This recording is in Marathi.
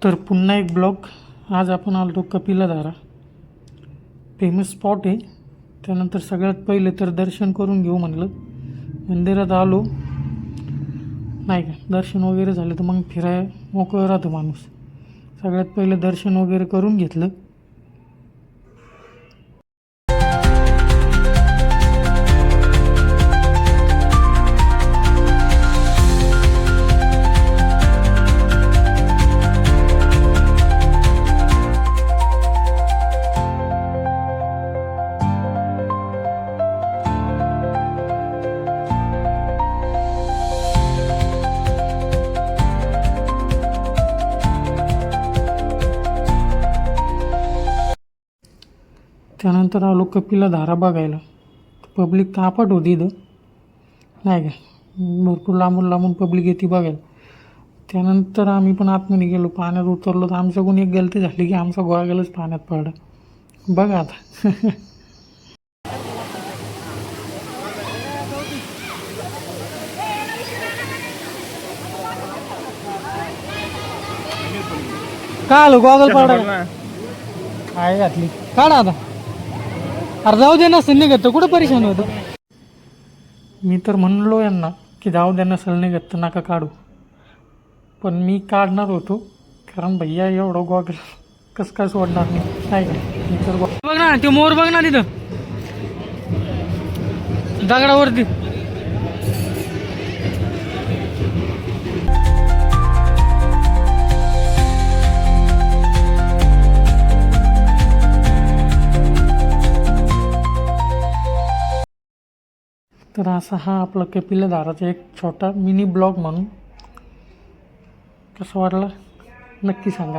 तर पुन्हा एक ब्लॉग. आज आपण आलो कपिलधारा, फेमस स्पॉट आहे. त्यानंतर सगळ्यात पहिले तर दर्शन करून घेऊ म्हणलं. मंदिरात आलो नाही का, दर्शन वगैरे झालं तर मग फिराय मोकळं राहतो माणूस. सगळ्यात पहिले दर्शन वगैरे करून घेतलं. त्यानंतर आलो कपिलधारा बघायला. पब्लिक तापट होती इथं नाही का, भरपूर लांबून पब्लिक येते बघायला. त्यानंतर आम्ही पण आतमध्ये गेलो, पाण्यात उतरलो. तर आमच्याकडून एक गलती झाली की आमचा गॉगलच पाण्यात पडला. बघा आता. काय आलो गॉगल पडा काय घातली काढा आता. अरे जाऊ दे, नसेल निघत तर कुठं परेशान होतं. मी तर म्हणलो यांना की जाऊ दे, नसेल निघत तर नका काढू. पण मी काढणार होतो, कारण भैया एवढं गॉगल कसं काय सोडणार नाही का. तर बघ ना, ते मोर बघ ना तिथं दगडावरती. तर असा हा आपला कपिलधाराचा एक छोटा मिनी ब्लॉग म्हणून. कसं वाटला नक्की सांगा.